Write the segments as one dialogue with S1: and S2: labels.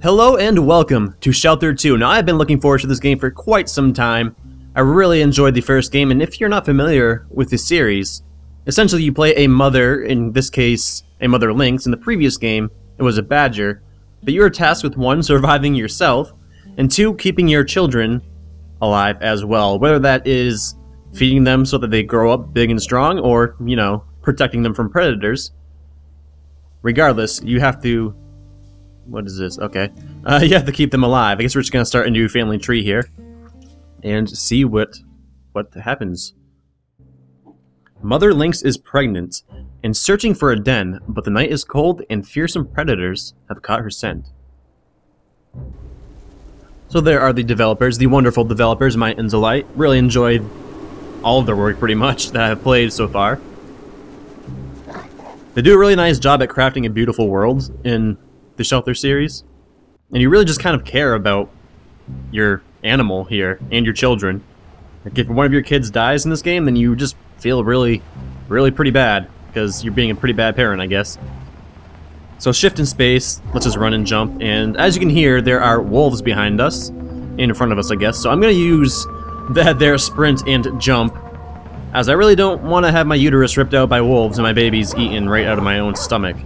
S1: Hello and welcome to Shelter 2. Now, I've been looking forward to this game for quite some time. I really enjoyed the first game, and if you're not familiar with the series, essentially you play a mother, in this case, a mother Lynx. In the previous game, it was a badger, but you are tasked with 1, surviving yourself, and 2, keeping your children alive as well. Whether that is feeding them so that they grow up big and strong, or, you know, protecting them from predators. Regardless, you have to... What is this? Okay. You have to keep them alive. I guess we're just going to start a new family tree here and see what happens. Mother Lynx is pregnant and searching for a den, but the night is cold and fearsome predators have caught her scent. So there are the developers, the wonderful developers, Might and Delight. Really enjoyed all of their work, pretty much, that I've played so far. They do a really nice job at crafting a beautiful world in the Shelter series, and you really just kind of care about your animal here and your children. Like, if one of your kids dies in this game, then you just feel really pretty bad, because you're being a pretty bad parent, I guess. So shift in space, let's just run and jump, and as you can hear, there are wolves behind us, in front of us, I guess, so I'm going to use their sprint and jump, as I really don't want to have my uterus ripped out by wolves and my babies eaten right out of my own stomach.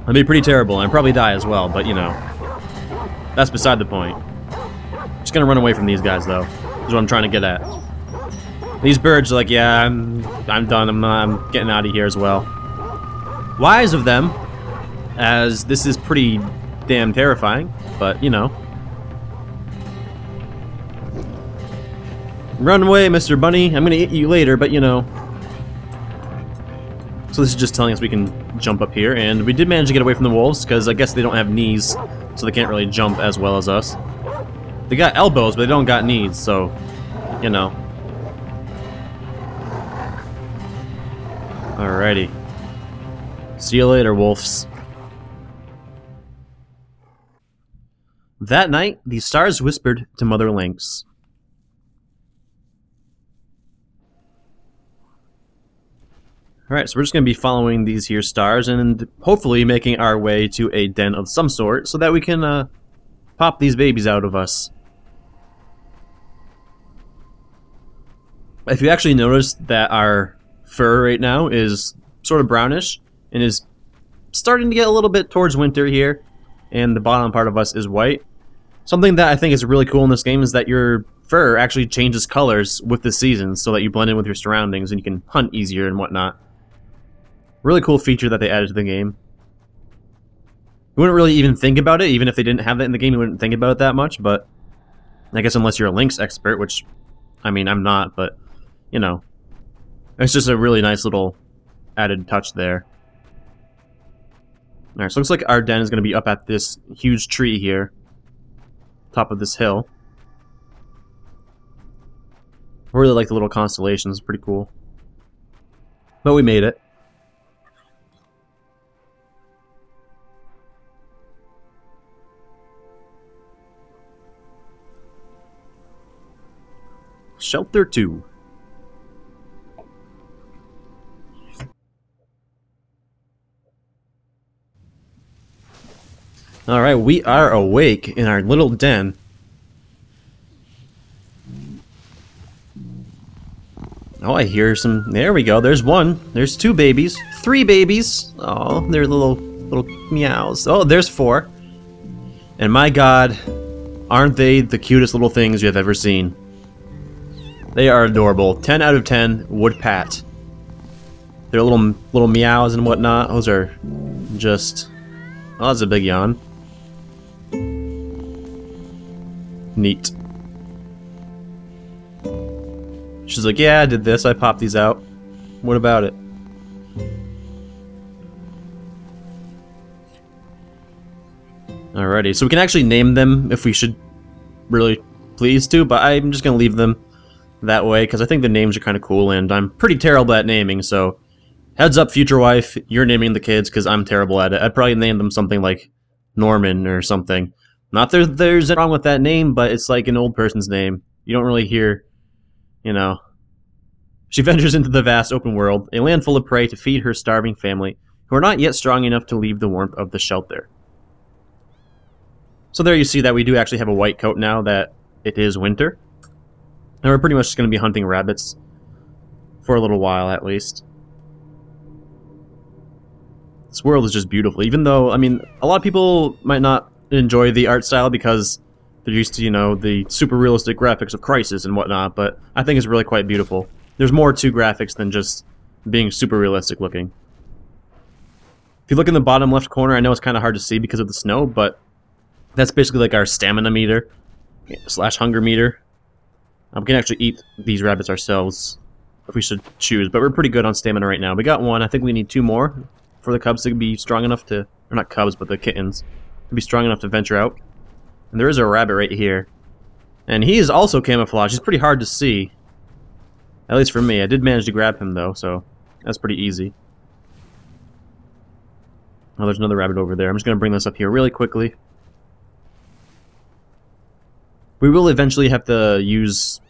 S1: That'd be pretty terrible, and I'd probably die as well, but you know, that's beside the point. Just gonna run away from these guys, though. Is what I'm trying to get at. These birds are like, yeah, I'm done. I'm getting out of here as well. Wise of them, as this is pretty damn terrifying, but you know. Run away, Mr. Bunny. I'm gonna eat you later, but you know. So this is just telling us we can jump up here, and we did manage to get away from the wolves, because I guess they don't have knees, so they can't really jump as well as us. They got elbows, but they don't got knees, so, you know. Alrighty. See you later, wolves. That night, the stars whispered to Mother Lynx. Alright, so we're just going to be following these here stars and hopefully making our way to a den of some sort so that we can pop these babies out of us. If you actually notice that our fur right now is sort of brownish and is starting to get a little bit towards winter here, and the bottom part of us is white. Something that I think is really cool in this game is that your fur actually changes colors with the seasons so that you blend in with your surroundings and you can hunt easier and whatnot. Really cool feature that they added to the game. You wouldn't really even think about it, even if they didn't have that in the game, you wouldn't think about it that much, but I guess unless you're a Lynx expert, which, I mean, I'm not, but, you know. It's just a really nice little added touch there. Alright, so it looks like our den is going to be up at this huge tree here. Top of this hill. I really like the little constellations, pretty cool. But we made it. Shelter 2. Alright, we are awake in our little den. Oh, I hear some... There we go, there's one. There's 2 babies. 3 babies. Oh, they're little meows. Oh, there's 4. And my god, aren't they the cutest little things you have ever seen? They are adorable. 10 out of 10 would pat. Their little meows and whatnot. Those are just... Oh, that's a big yawn. Neat. She's like, yeah, I did this. I popped these out. What about it? Alrighty, so we can actually name them if we should really please to, but I'm just going to leave them that way, because I think the names are kind of cool, and I'm pretty terrible at naming, so heads up, future wife, you're naming the kids, because I'm terrible at it. I'd probably name them something like Norman or something. Not that there's anything wrong with that name, but it's like an old person's name. You don't really hear, you know, She ventures into the vast open world, a land full of prey to feed her starving family, who are not yet strong enough to leave the warmth of the shelter. So there you see that we do actually have a white coat now that it is winter. And we're pretty much just going to be hunting rabbits for a little while at least. This world is just beautiful, even though, I mean, a lot of people might not enjoy the art style because they're used to, you know, the super realistic graphics of Crysis and whatnot, but I think it's really quite beautiful. There's more to graphics than just being super realistic looking. If you look in the bottom left corner, I know it's kind of hard to see because of the snow, but that's basically like our stamina meter / hunger meter. We can actually eat these rabbits ourselves if we should choose, but we're pretty good on stamina right now. We got one. I think we need 2 more for the cubs to be strong enough to, or not cubs, but the kittens, to be strong enough to venture out. And there is a rabbit right here. And he is also camouflaged. He's pretty hard to see. At least for me. I did manage to grab him though, so that's pretty easy. Oh, there's another rabbit over there. I'm just going to bring this up here really quickly. We will eventually have to use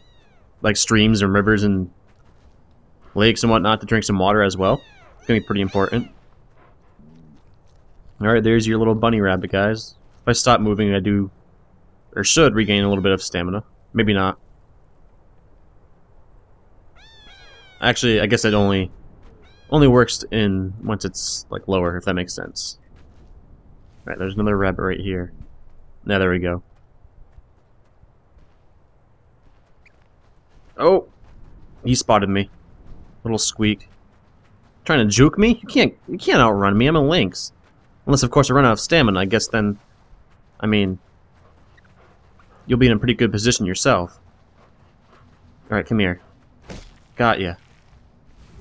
S1: like streams and rivers and lakes and whatnot to drink some water as well. It's going to be pretty important. Alright, there's your little bunny rabbit, guys. If I stop moving, I do, or should, regain a little bit of stamina. Maybe not. Actually, I guess it only works in once it's like lower, if that makes sense. Alright, there's another rabbit right here. Now there we go. Oh, he spotted me. Little squeak. Trying to juke me? You can't outrun me. I'm a lynx. Unless, of course, I run out of stamina. I guess then, I mean, you'll be in a pretty good position yourself. All right, come here. Got ya.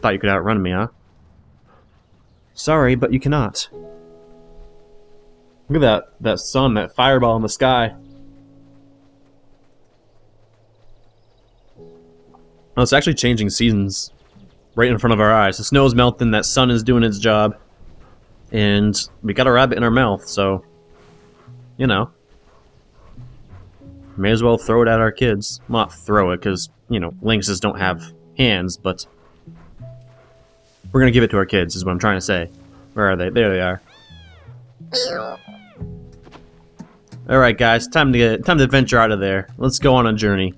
S1: Thought you could outrun me, huh? Sorry, but you cannot. Look at that sun, that fireball in the sky. Oh, it's actually changing seasons right in front of our eyes. The snow's melting, that sun is doing its job, and we got a rabbit in our mouth, so, you know, may as well throw it at our kids. Well, not throw it, because, you know, lynxes don't have hands, but we're gonna give it to our kids, is what I'm trying to say. Where are they? There they are. Alright, guys, time to venture out of there. Let's go on a journey.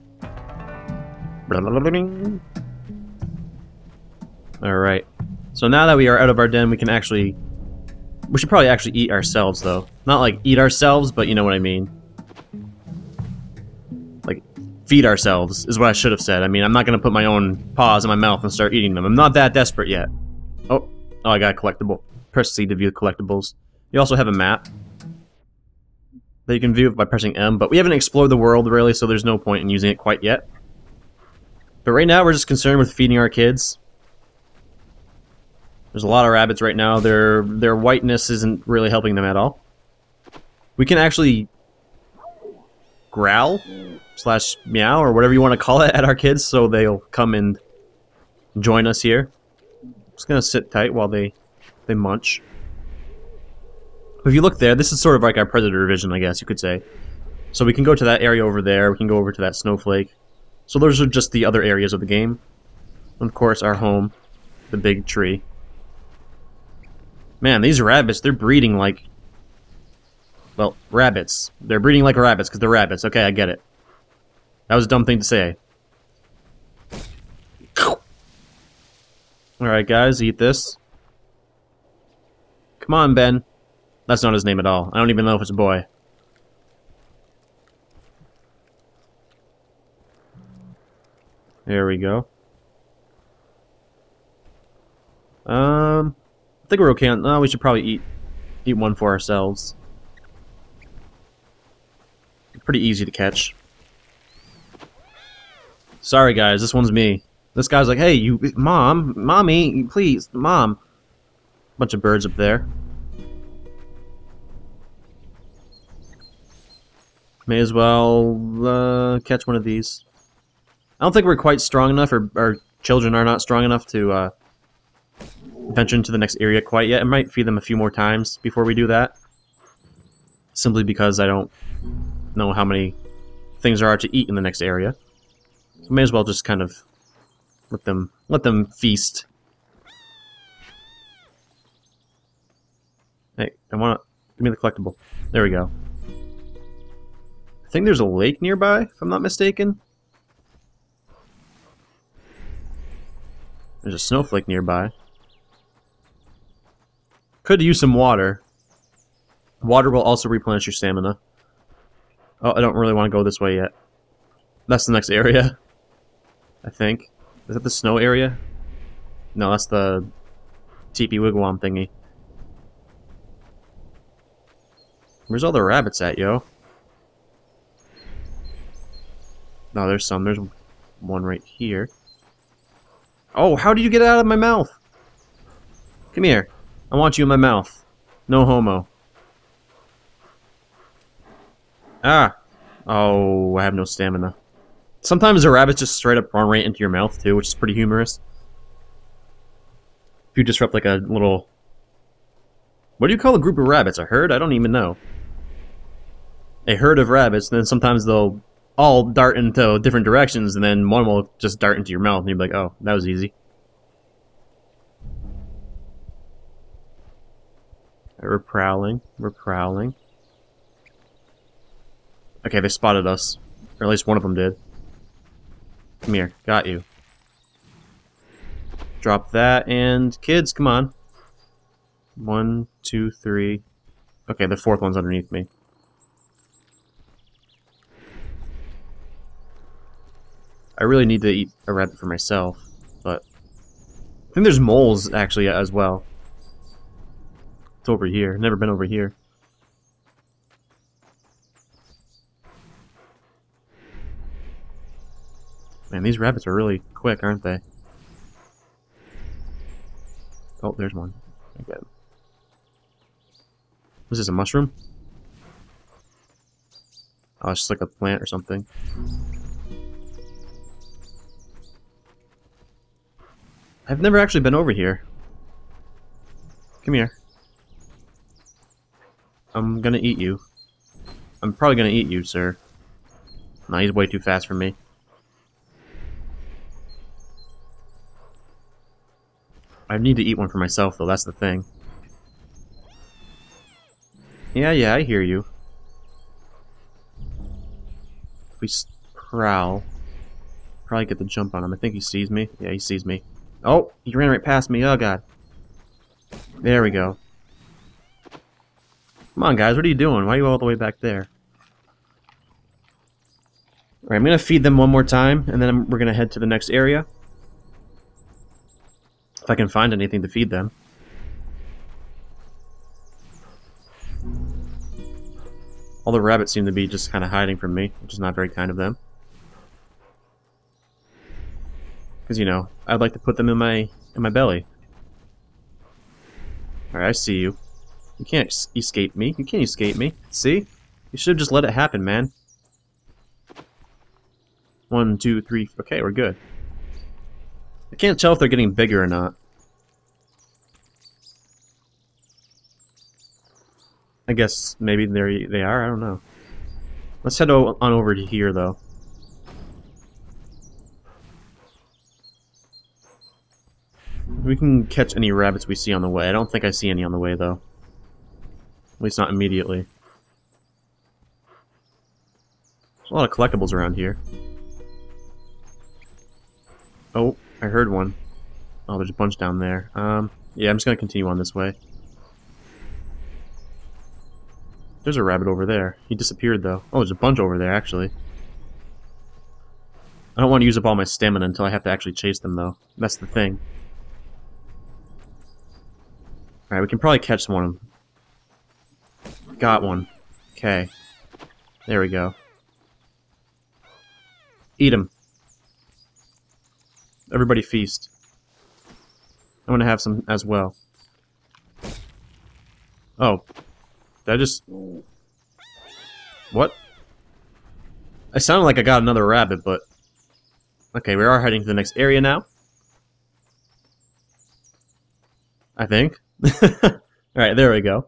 S1: Alright. So now that we are out of our den, we should probably actually eat ourselves, though. Not like eat ourselves, but you know what I mean. Like, feed ourselves, is what I should have said. I mean, I'm not going to put my own paws in my mouth and start eating them. I'm not that desperate yet. Oh, I got a collectible. Press C to view collectibles. You also have a map that you can view by pressing M, but we haven't explored the world, really, so there's no point in using it quite yet. But right now, we're just concerned with feeding our kids. There's a lot of rabbits right now. Their whiteness isn't really helping them at all. We can actually growl / meow or whatever you want to call it at our kids, so they'll come and join us here. Just gonna sit tight while they munch. If you look there, this is sort of like our predator vision, I guess you could say. So we can go to that area over there. We can go over to that snowflake. So those are just the other areas of the game. And of course, our home, the big tree. Man, these rabbits, they're breeding like... Well, rabbits. They're breeding like rabbits because they're rabbits. Okay, I get it. That was a dumb thing to say. Alright, guys, eat this. Come on, Ben. That's not his name at all. I don't even know if it's a boy. There we go. I think we're okay on... No, we should probably eat one for ourselves. Pretty easy to catch. Sorry, guys, this one's me. This guy's like, hey, you... Mommy, please, Mom. Bunch of birds up there. May as well catch one of these. I don't think we're quite strong enough, or our children are not strong enough to venture into the next area quite yet. I might feed them a few more times before we do that. Simply because I don't know how many things there are to eat in the next area. So may as well just kind of Let them feast. Hey, give me the collectible. There we go. I think there's a lake nearby, if I'm not mistaken. There's a snowflake nearby. Could use some water. Water will also replenish your stamina. Oh, I don't really want to go this way yet. That's the next area, I think. Is that the snow area? No, that's the teepee wigwam thingy. Where's all the rabbits at, yo? No, there's some. There's one right here. Oh, how did you get it out of my mouth? Come here. I want you in my mouth. No homo. Ah. Oh, I have no stamina. Sometimes the rabbits just straight up run right into your mouth, too, which is pretty humorous. If you disrupt, like, a little... What do you call a group of rabbits? A herd? I don't even know. A herd of rabbits, and then sometimes they'll all dart into different directions, and then one will just dart into your mouth, and you'll be like, oh, that was easy. We're prowling. We're prowling. Okay, they spotted us. Or at least one of them did. Come here. Got you. Drop that, and kids, come on. 1, 2, 3. Okay, the fourth one's underneath me. I really need to eat a rabbit for myself, but... I think there's moles, actually, as well. It's over here. Never been over here. Man, these rabbits are really quick, aren't they? Oh, there's one. Okay. Was this a mushroom? Oh, it's just like a plant or something. I've never actually been over here. Come here. I'm gonna eat you. I'm probably gonna eat you, sir. No, he's way too fast for me. I need to eat one for myself, though, that's the thing. Yeah, I hear you. If we prowl, probably get the jump on him. I think he sees me. Yeah, he sees me. Oh, he ran right past me. Oh, God. There we go. Come on, guys. What are you doing? Why are you all the way back there? Alright, I'm going to feed them one more time, and then we're going to head to the next area. If I can find anything to feed them. All the rabbits seem to be just kind of hiding from me, which is not very kind of them. Because, you know, I'd like to put them in my belly. Alright, I see you. You can't escape me. You can't escape me. See? You should have just let it happen, man. 1, 2, 3... Okay, we're good. I can't tell if they're getting bigger or not. I guess maybe they are. I don't know. Let's head on over to here, though. We can catch any rabbits we see on the way. I don't think I see any on the way, though. At least not immediately. There's a lot of collectibles around here. Oh, I heard one. Oh, there's a bunch down there. Yeah, I'm just gonna continue on this way. There's a rabbit over there. He disappeared, though. Oh, there's a bunch over there, actually. I don't want to use up all my stamina until I have to actually chase them, though. That's the thing. Alright, we can probably catch one of them. Got one. Okay. There we go. Eat him. Everybody feast. I want to have some as well. Oh. Did I just... What? I sounded like I got another rabbit, but... Okay, we are heading to the next area now. I think. Alright, there we go.